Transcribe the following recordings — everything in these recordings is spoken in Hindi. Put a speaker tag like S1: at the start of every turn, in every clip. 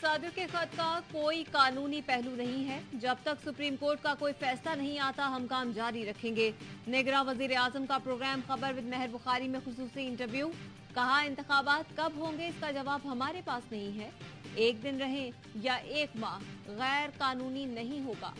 S1: सादिर के खत का कोई कानूनी पहलू नहीं है। जब तक सुप्रीम कोर्ट का कोई फैसला नहीं आता हम काम जारी रखेंगे। निगरां वजीर आजम का प्रोग्राम खबर विद मेहर बुखारी में खुसूसी इंटरव्यू। कहा इंतखाबात कब होंगे इसका जवाब हमारे पास नहीं है। एक दिन रहे या एक माह गैर कानूनी नहीं होगा।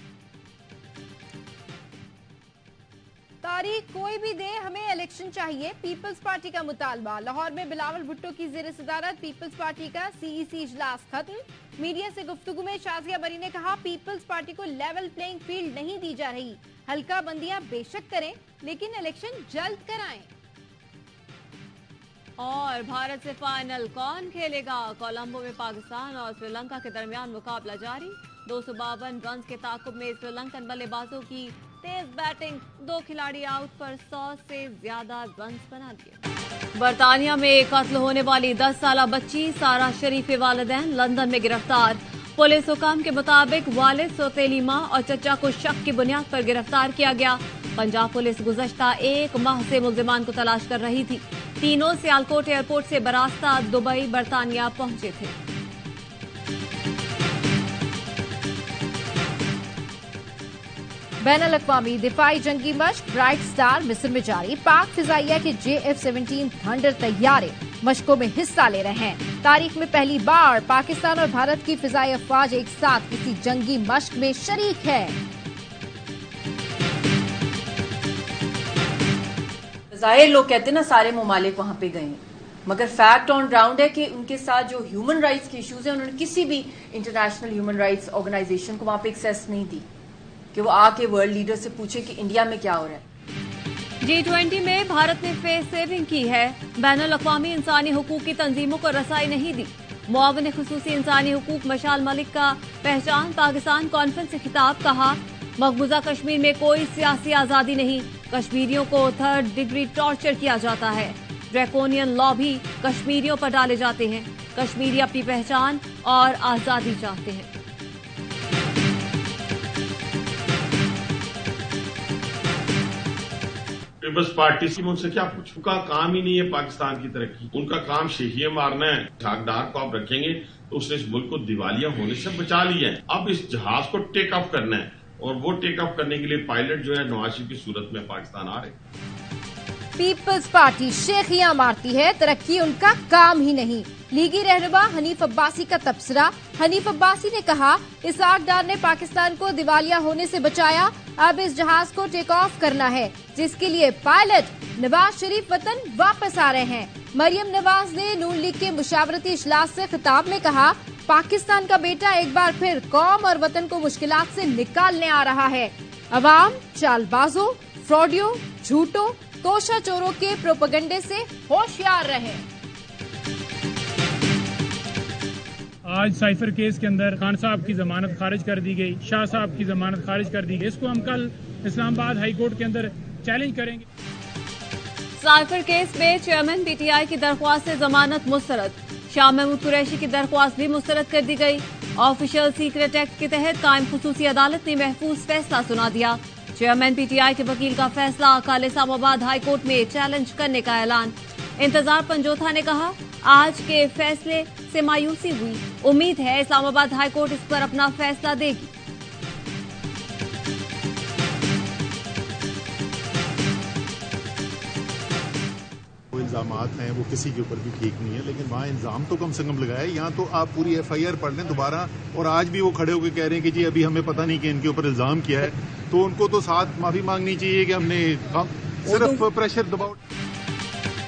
S2: तारीख कोई भी दे, हमें इलेक्शन चाहिए, पीपल्स पार्टी का मुतालबा। लाहौर में बिलावल भुट्टो की ज़ेर सदारत पीपल्स पार्टी का सीईसी इजलास खत्म। मीडिया से गुफ्तगू में शाजिया बरी ने कहा, पीपल्स पार्टी को लेवल प्लेइंग फील्ड नहीं दी जा रही। हल्का बंदियां बेशक करें लेकिन इलेक्शन जल्द कराएं।
S1: और भारत से फाइनल कौन खेलेगा? कोलंबो में पाकिस्तान और श्रीलंका के दरमियान मुकाबला जारी। 252 रन के ताकुब में श्रीलंकन बल्लेबाजों की तेज बैटिंग, 2 खिलाड़ी आउट पर 100 से ज्यादा रन बना दिए। बरतानिया में कत्ल होने वाली 10 साला बच्ची सारा शरीफ के वालिदैन लंदन में गिरफ्तार। पुलिस हुकाम के मुताबिक वालिद, सौतेली मां और चचा को शक की बुनियाद पर गिरफ्तार किया गया। पंजाब पुलिस गुज़श्ता 1 माह से मुल्जिमान को तलाश कर रही थी। तीनों सियालकोट एयरपोर्ट से बरास्ता दुबई बरतानिया पहुंचे थे।
S2: बैनुल-अक़वामी दिफाई जंगी मश्क ब्राइट स्टार मिस्र में जारी। पाक फिजाइया के JF-17 थंडर तैयारे मशकों में हिस्सा ले रहे हैं। तारीख में पहली बार पाकिस्तान और भारत की फिजाई अफवाज एक साथ किसी जंगी मश्क में शरीक है।
S3: ज़ाहिर लोग कहते हैं ना सारे ममालिक वहां पे गए, मगर फैक्ट ऑन ग्राउंड है कि उनके साथ जो ह्यूमन राइट्स के इश्यूज हैं उन्होंने किसी भी इंटरनेशनल ह्यूमन राइट्स ऑर्गेनाइजेशन को वहां पे एक्सेस नहीं दी कि वो आके वर्ल्ड लीडर से पूछे कि इंडिया में क्या हो रहा है।
S1: G20 में भारत ने फेस सेविंग की है। बैनुल-अक़वामी इंसानी हुकूक की तंजीमों को रसाई नहीं दी। मुआविन खुसूसी इंसानी हुकूक मशाल मलिक का पहचान पाकिस्तान कॉन्फ्रेंस से खिताब। कहा, मकबूजा कश्मीर में कोई सियासी आजादी नहीं, कश्मीरियों को 3rd डिग्री टॉर्चर किया जाता है। ड्रैकोनियन लॉ भी कश्मीरियों पर डाले जाते हैं। कश्मीरी अपनी पहचान और आजादी चाहते हैं।
S4: पीपल्स पार्टी से उनसे क्या पूछूं? उनका काम ही नहीं है पाकिस्तान की तरक्की, उनका काम शेखियां मारना है। ठाकदार को आप रखेंगे तो उसने इस मुल्क को दिवालिया होने से बचा लिया है। अब इस जहाज को टेक ऑफ करना है और वो टेक ऑफ करने के लिए पायलट जो है नवाज शरीफ की सूरत में पाकिस्तान आ रहे।
S2: पीपल्स पार्टी शेखियां मारती है, तरक्की उनका काम ही नहीं। लीगी रहनुमा हनीफ अब्बासी का तबसरा। हनीफ अब्बासी ने कहा, इसाक डार ने पाकिस्तान को दिवालिया होने से बचाया। अब इस जहाज को टेक ऑफ करना है जिसके लिए पायलट नवाज शरीफ वतन वापस आ रहे हैं। मरियम नवाज ने नून लीग के मुशावरती इजलास से खिताब में कहा, पाकिस्तान का बेटा एक बार फिर कौम और वतन को मुश्किलात से निकालने आ रहा है। अवाम चालबाजों, फ्रॉडियों, झूठों, तोशा चोरों के प्रोपेगेंडे से होशियार रहे।
S5: आज साइफर केस के अंदर खान साहब की जमानत खारिज कर दी गई, शाह साहब की जमानत खारिज कर दी गई। इसको हम कल इस्लामाबाद हाई कोर्ट के अंदर चैलेंज करेंगे।
S1: साइफर केस में चेयरमैन PTI की दरख्वास्त से जमानत मुस्तरद। शाह महमूद कुरैशी की दरख्वास्त भी मुस्तरद कर दी गई। ऑफिशियल सीक्रेट एक्ट के तहत कायम खुसूसी अदालत ने महफूज फैसला सुना दिया। चेयरमैन PTI के वकील का फैसला कल इस्लामाबाद हाई कोर्ट में चैलेंज करने का ऐलान। इंतजार पंजोथा ने कहा, आज के फैसले से मायूसी हुई, उम्मीद है इस्लामाबाद हाई कोर्ट इस पर अपना फैसला देगी।
S6: इल्जामात हैं वो किसी के ऊपर भी ठीक नहीं है, लेकिन वहाँ इल्जाम तो कम से कम लगाया। यहाँ तो आप पूरी FIR पढ़ लें दोबारा, और आज भी वो खड़े होकर कह रहे हैं कि जी अभी हमें पता नहीं कि इनके ऊपर इल्जाम किया है, तो उनको तो साथ माफी मांगनी चाहिए कि हमने सिर्फ प्रेशर दबाव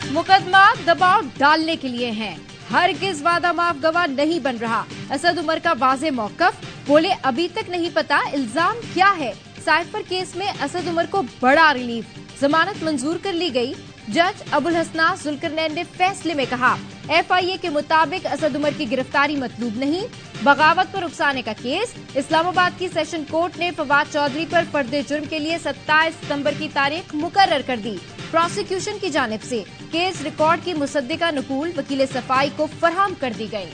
S2: मुकदमा दबाव डालने के लिए है। हरगिज वादा माफ गवाह नहीं बन रहा। असद उमर का वाज़े मौकफ, बोले अभी तक नहीं पता इल्जाम क्या है। साइफर केस में असद उमर को बड़ा रिलीफ, जमानत मंजूर कर ली गई। जज अबुल हसनास जुल्करनैन ने फैसले में कहा, FIA के मुताबिक असद उमर की गिरफ्तारी मतलूब नहीं। बगावत पर उकसाने का केस। इस्लामाबाद की सेशन कोर्ट ने फवाद चौधरी पर फर्द जुर्म के लिए 27 सितंबर की तारीख मुकर्रर कर दी। प्रोसिक्यूशन की जानिब से केस रिकॉर्ड की मुसद्दिका नकूल वकील सफाई को फराहम कर दी गई।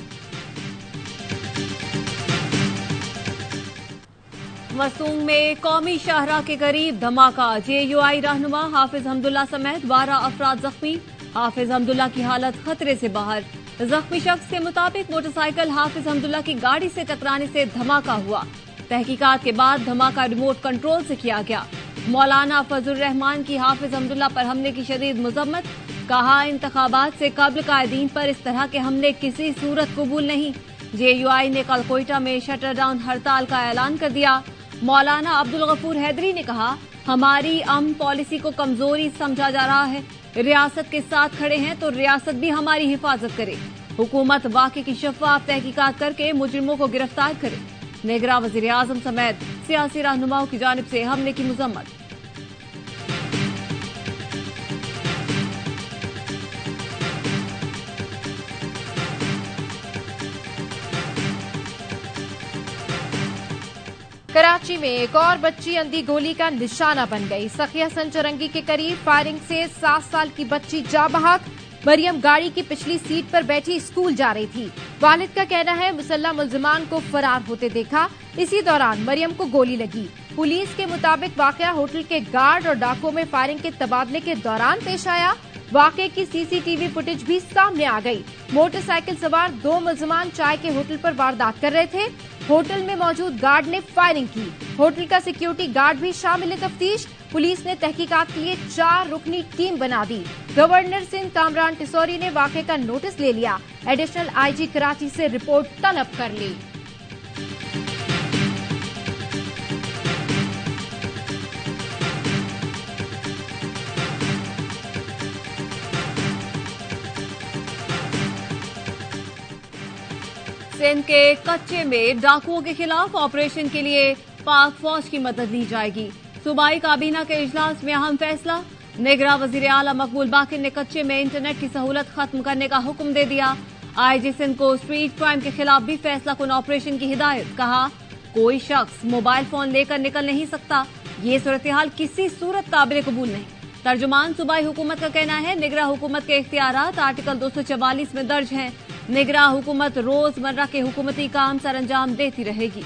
S1: मसूंग में कौमी शाहरा के करीब धमाका। JUI रहनुमा हाफिज हमदुल्ला समेत 12 अफराद जख्मी। हाफिज हमदुल्ला की हालत खतरे से बाहर। जख्मी शख्स के मुताबिक मोटरसाइकिल हाफिज हमदुल्ला की गाड़ी से टकराने से धमाका हुआ। तहकीकात के बाद धमाका रिमोट कंट्रोल से किया गया। मौलाना फजल रहमान की हाफिज हमदुल्ला पर हमले की शदीद मजम्मत। कहा, इंतखाबात से कब्ल कायदीन पर इस तरह के हमले किसी सूरत कबूल नहीं। JUI ने कल कोयटा में शटर डाउन हड़ताल का ऐलान कर दिया। मौलाना अब्दुल गफूर हैदरी ने कहा, हमारी अमन पॉलिसी को कमजोरी समझा जा रहा है। रियासत के साथ खड़े हैं तो रियासत भी हमारी हिफाजत करे। हुकूमत वाक़े की शफाफ तहकीकात करके मुजरिमों को गिरफ्तार करे। नेगरा वज़ीर आज़म समेत सियासी रहनुमाओं की जानिब से हमले की मजम्मत।
S2: कराची में एक और बच्ची अंधी गोली का निशाना बन गई। सखिया संचरंगी के करीब फायरिंग से 7 साल की बच्ची जा बहक। मरियम गाड़ी की पिछली सीट पर बैठी स्कूल जा रही थी। वालिद का कहना है, मुसल्लह मुल्जिमान को फरार होते देखा। इसी दौरान मरियम को गोली लगी। पुलिस के मुताबिक वाकया होटल के गार्ड और डाकुओं में फायरिंग के तबादले के दौरान पेश आया। वाकये की CCTV फुटेज भी सामने आ गई। मोटरसाइकिल सवार 2 मुल्जिमान चाय के होटल पर वारदात कर रहे थे। होटल में मौजूद गार्ड ने फायरिंग की। होटल का सिक्योरिटी गार्ड भी शामिल है तफ्तीश। पुलिस ने तहकीकात के लिए 4 रुकनी टीम बना दी। गवर्नर सिंध कामरान टिसौरी ने वाकये का नोटिस ले लिया। एडिशनल IG कराची से रिपोर्ट तलब कर ली।
S1: सिंध के कच्चे में डाकुओं के खिलाफ ऑपरेशन के लिए पाक फौज की मदद ली जाएगी। सूबाई काबीना के इजलास में अहम फैसला। नेगरा वजीर आला मकबूल बाकिर ने कच्चे में इंटरनेट की सहूलत खत्म करने का हुक्म दे दिया। IG सिंध को स्ट्रीट क्राइम के खिलाफ भी फैसला कुन ऑपरेशन की हिदायत। कहा, कोई शख्स मोबाइल फोन लेकर निकल नहीं सकता। ये सूरत-ए-हाल किसी सूरत काबिल कबूल नहीं। तर्जुमान सूबाई हुकूमत का कहना है, निगरा हुकूमत के इख्तियारात आर्टिकल 244 में दर्ज हैं। निगरा हुकूमत रोजमर्रा के हुकूमती काम सर अंजाम देती रहेगी।